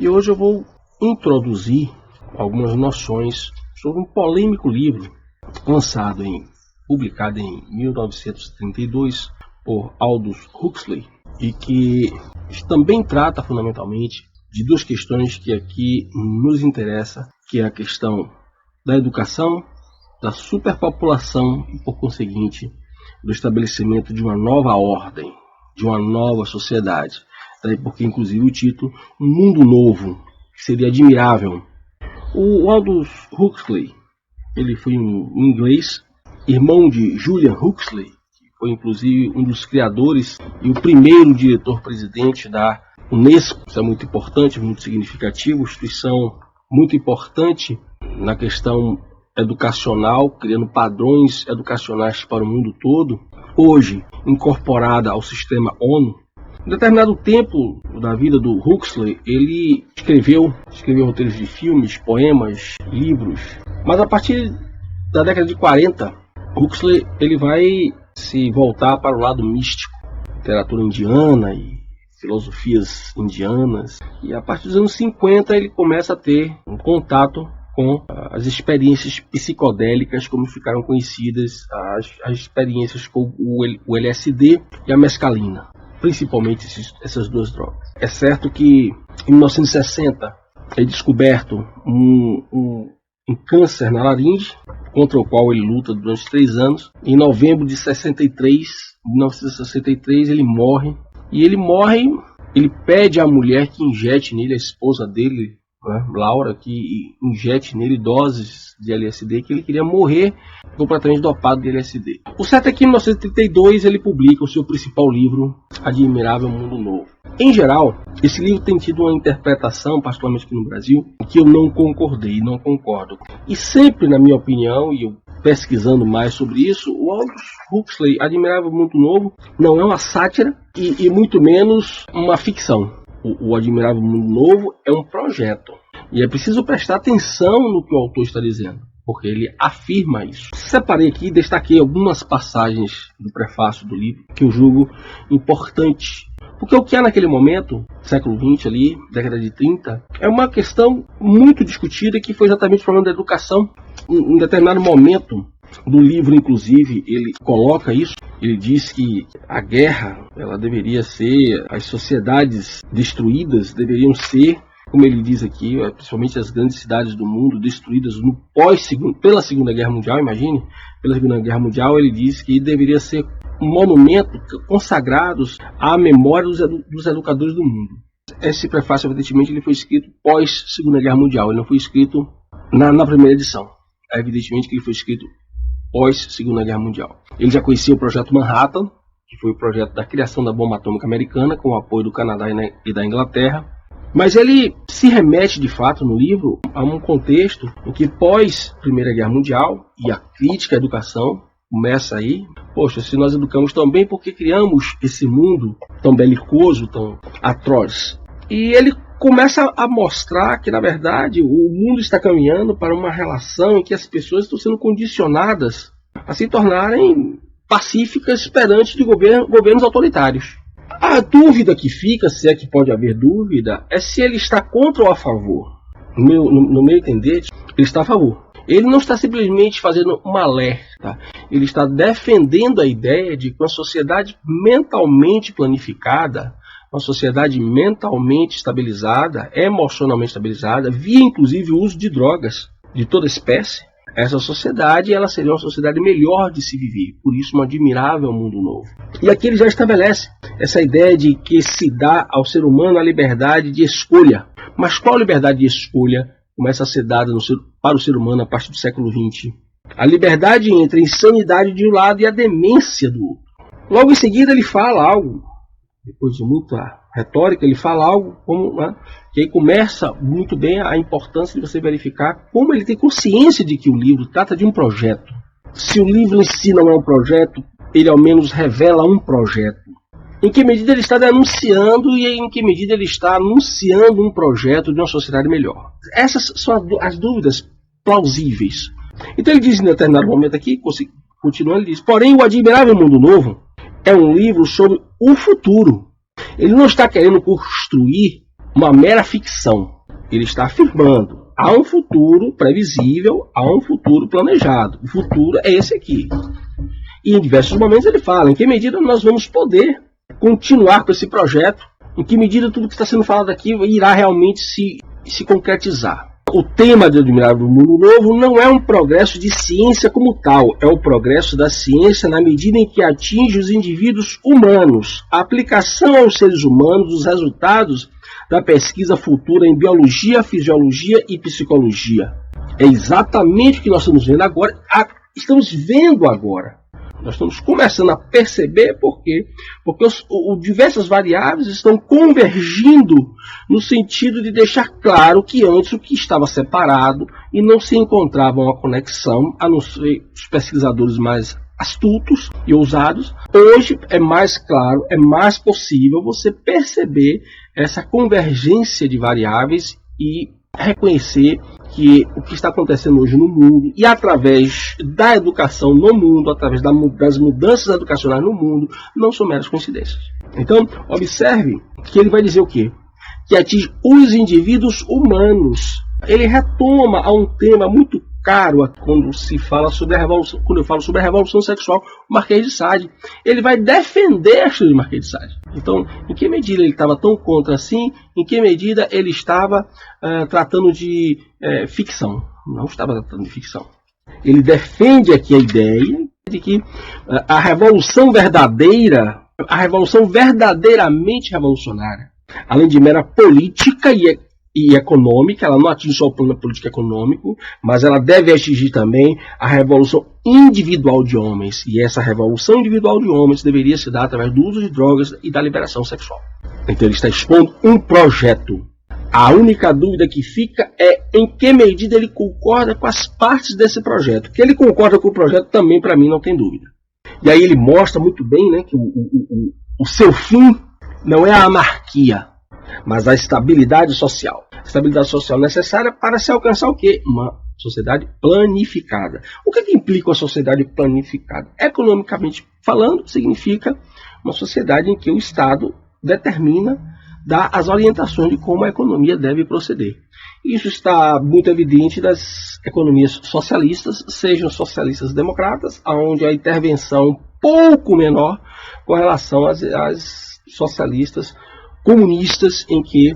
E hoje eu vou introduzir algumas noções sobre um polêmico livro publicado em 1932 por Aldous Huxley, e que também trata fundamentalmente de duas questões que aqui nos interessa, que é a questão da educação, da superpopulação e, por conseguinte, do estabelecimento de uma nova ordem, de uma nova sociedade. Daí porque, inclusive, o título Um Mundo Novo, que seria admirável. O Aldous Huxley, ele foi um inglês, irmão de Julian Huxley, que foi, inclusive, um dos criadores e o primeiro diretor-presidente da Unesco. Isso é muito importante, muito significativo, instituição muito importante na questão educacional, criando padrões educacionais para o mundo todo, hoje incorporada ao sistema ONU. Em determinado tempo da vida do Huxley, ele escreveu roteiros de filmes, poemas, livros, mas a partir da década de 40, Huxley ele vai se voltar para o lado místico, literatura indiana e filosofias indianas, e a partir dos anos 50 ele começa a ter um contato com as experiências psicodélicas, como ficaram conhecidas as experiências com o LSD e a mescalina, principalmente essas duas drogas. É certo que em 1960 é descoberto um câncer na laringe, contra o qual ele luta durante 3 anos. Em novembro de 1963 ele morre. E ele pede à mulher que injete nele, a esposa dele, né, Laura, que injete nele doses de LSD, que ele queria morrer completamente dopado de LSD. O certo é que em 1932 ele publica o seu principal livro, Admirável Mundo Novo. Em geral, esse livro tem tido uma interpretação, particularmente aqui no Brasil, que eu não concordo. E sempre, na minha opinião, e eu pesquisando mais sobre isso, o Aldous Huxley, Admirável Mundo Novo, não é uma sátira e muito menos uma ficção. O Admirável Mundo Novo é um projeto. E é preciso prestar atenção no que o autor está dizendo, porque ele afirma isso. Separei aqui e destaquei algumas passagens do prefácio do livro que eu julgo importante. Porque o que há naquele momento, século XX ali, década de 30, é uma questão muito discutida, que foi exatamente o problema da educação. Em determinado momento do livro, inclusive, ele coloca isso. Ele diz que a guerra, ela deveria ser, as sociedades destruídas deveriam ser, como ele diz aqui, principalmente as grandes cidades do mundo, destruídas pela Segunda Guerra Mundial, imagine, pela Segunda Guerra Mundial. Ele diz que deveria ser um monumento consagrados à memória dos educadores do mundo. Esse prefácio, evidentemente, ele foi escrito pós Segunda Guerra Mundial, ele não foi escrito na primeira edição. Evidentemente que ele foi escrito pós Segunda Guerra Mundial. Ele já conhecia o projeto Manhattan, que foi o projeto da criação da bomba atômica americana, com o apoio do Canadá e da Inglaterra. Mas ele se remete, de fato, no livro, a um contexto em que pós Primeira Guerra Mundial, e a crítica à educação começa aí. Poxa, se nós educamos tão bem, por que criamos esse mundo tão belicoso, tão atroz? E ele começa a mostrar que, na verdade, o mundo está caminhando para uma relação em que as pessoas estão sendo condicionadas a se tornarem pacíficas perante de governos autoritários. A dúvida que fica, se é que pode haver dúvida, é se ele está contra ou a favor. No meu entender, ele está a favor. Ele não está simplesmente fazendo um alerta, ele está defendendo a ideia de que uma sociedade mentalmente planificada, uma sociedade mentalmente estabilizada, emocionalmente estabilizada, via inclusive o uso de drogas de toda espécie, essa sociedade ela seria uma sociedade melhor de se viver, por isso um admirável mundo novo. E aqui ele já estabelece essa ideia de que se dá ao ser humano a liberdade de escolha. Mas qual liberdade de escolha começa a ser dada para o ser humano a partir do século XX? A liberdade entre a insanidade de um lado e a demência do outro. Logo em seguida ele fala algo, depois de muita retórica, ele fala algo como, que aí começa muito bem a importância de você verificar como ele tem consciência de que o livro trata de um projeto. Se o livro em si não é um projeto, ele ao menos revela um projeto. Em que medida ele está denunciando e em que medida ele está anunciando um projeto de uma sociedade melhor. Essas são as dúvidas plausíveis. Então ele diz em determinado momento aqui, continuando, ele diz: porém, o Admirável Mundo Novo é um livro sobre o futuro. Ele não está querendo construir uma mera ficção. Ele está afirmando: há um futuro previsível, há um futuro planejado. O futuro é esse aqui. E em diversos momentos ele fala: em que medida nós vamos poder continuar com esse projeto? Em que medida tudo que está sendo falado aqui irá realmente se concretizar? O tema do Admirável Mundo Novo não é um progresso de ciência como tal, é o progresso da ciência na medida em que atinge os indivíduos humanos, a aplicação aos seres humanos dos resultados da pesquisa futura em biologia, fisiologia e psicologia. É exatamente o que nós estamos vendo agora, estamos vendo agora. Nós estamos começando a perceber por quê? Porque diversas variáveis estão convergindo no sentido de deixar claro que antes o que estava separado e não se encontrava uma conexão, a não ser os pesquisadores mais astutos e ousados, hoje é mais claro, é mais possível você perceber essa convergência de variáveis e reconhecer que o que está acontecendo hoje no mundo e através da educação no mundo, através das mudanças educacionais no mundo, não são meras coincidências. Então, observe que ele vai dizer o quê? Que atinge os indivíduos humanos. Ele retoma a um tema muito caro quando se fala sobre a revolução, quando eu falo sobre a revolução sexual, o Marquês de Sade. Ele vai defender a história do Marquês de Sade. Então, em que medida ele estava tão contra assim? Em que medida ele estava tratando de ficção? Não estava tratando de ficção. Ele defende aqui a ideia de que a revolução verdadeira, a revolução verdadeiramente revolucionária, além de mera política e econômica, ela não atinge só o plano político e econômico, mas ela deve atingir também a revolução individual de homens. E essa revolução individual de homens deveria se dar através do uso de drogas e da liberação sexual. Então ele está expondo um projeto. A única dúvida que fica é em que medida ele concorda com as partes desse projeto. Que ele concorda com o projeto também, para mim, não tem dúvida. E aí ele mostra muito bem, né, que o seu fim não é a anarquia, mas a estabilidade social. Estabilidade social necessária para se alcançar o quê? Uma sociedade planificada. O que implica uma sociedade planificada? Economicamente falando, significa uma sociedade em que o Estado determina, dá as orientações de como a economia deve proceder. Isso está muito evidente das economias socialistas, sejam socialistas democratas, onde a intervenção é um pouco menor com relação às socialistas comunistas, em que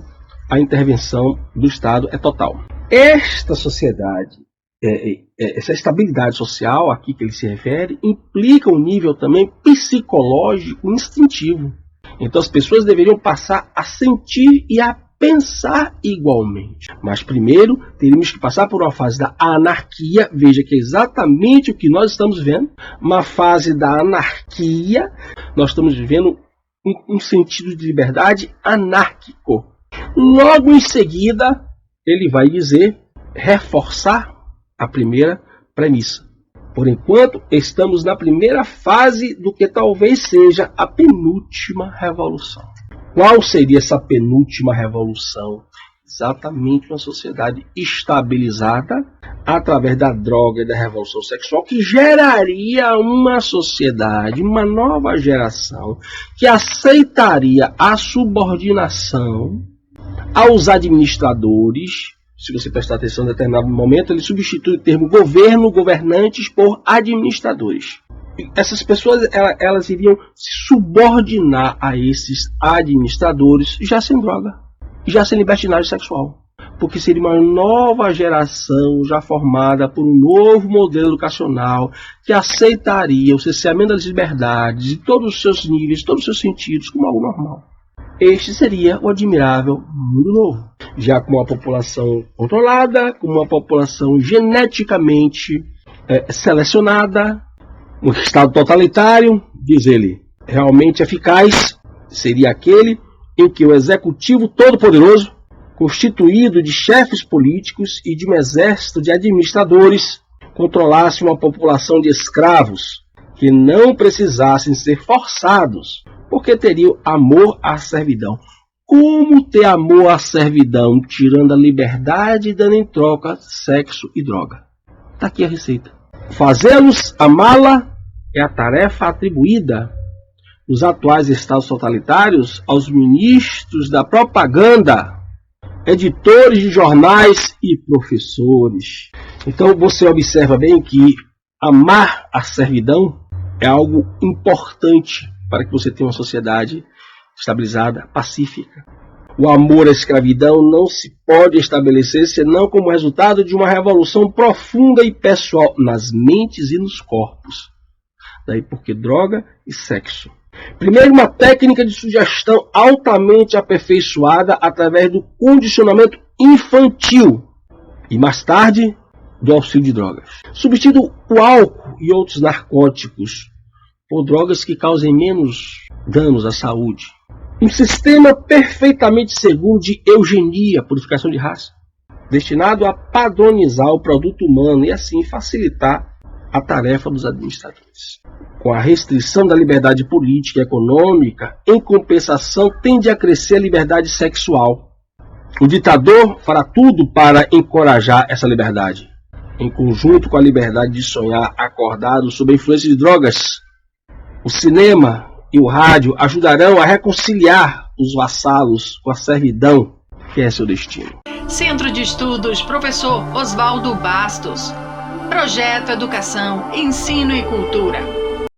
a intervenção do Estado é total. Esta sociedade, essa estabilidade social aqui que ele se refere, implica um nível também psicológico instintivo. Então as pessoas deveriam passar a sentir e a pensar igualmente. Mas primeiro teríamos que passar por uma fase da anarquia. Veja que é exatamente o que nós estamos vendo. Uma fase da anarquia. Nós estamos vivendo um sentido de liberdade anárquico. Logo em seguida, ele vai dizer, reforçar a primeira premissa. Por enquanto, estamos na primeira fase do que talvez seja a penúltima revolução. Qual seria essa penúltima revolução? Exatamente uma sociedade estabilizada através da droga e da revolução sexual, que geraria uma sociedade, uma nova geração, que aceitaria a subordinação aos administradores. Se você prestar atenção em determinado momento, ele substitui o termo governo, governantes, por administradores. Essas pessoas elas iriam se subordinar a esses administradores, já sem droga, já sem libertinagem sexual. Porque seria uma nova geração já formada por um novo modelo educacional que aceitaria o cerceamento das liberdades de todos os seus níveis, todos os seus sentidos, como algo normal. Este seria o admirável mundo novo. Já com uma população controlada, com uma população geneticamente selecionada, um Estado totalitário, diz ele, realmente eficaz, seria aquele em que o executivo todo-poderoso, constituído de chefes políticos e de um exército de administradores, controlasse uma população de escravos que não precisassem ser forçados, porque teriam amor à servidão. Como ter amor à servidão, tirando a liberdade e dando em troca sexo e droga? Está aqui a receita. Fazê-los amá-la é a tarefa atribuída nos atuais estados totalitários aos ministros da propaganda editores de jornais e professores. Então você observa bem que amar a servidão é algo importante para que você tenha uma sociedade estabilizada, pacífica. O amor à escravidão não se pode estabelecer senão como resultado de uma revolução profunda e pessoal nas mentes e nos corpos. Daí porque droga e sexo. Primeiro, uma técnica de sugestão altamente aperfeiçoada através do condicionamento infantil e mais tarde do auxílio de drogas. Substitui o álcool e outros narcóticos por drogas que causem menos danos à saúde. Um sistema perfeitamente seguro de eugenia, purificação de raça, destinado a padronizar o produto humano e assim facilitar a tarefa dos administradores. Com a restrição da liberdade política e econômica, em compensação, tende a crescer a liberdade sexual. O ditador fará tudo para encorajar essa liberdade, em conjunto com a liberdade de sonhar acordado sob a influência de drogas. O cinema e o rádio ajudarão a reconciliar os vassalos com a servidão, que é seu destino. Centro de Estudos Professor Oswaldo Bastos. Projeto Educação, Ensino e Cultura.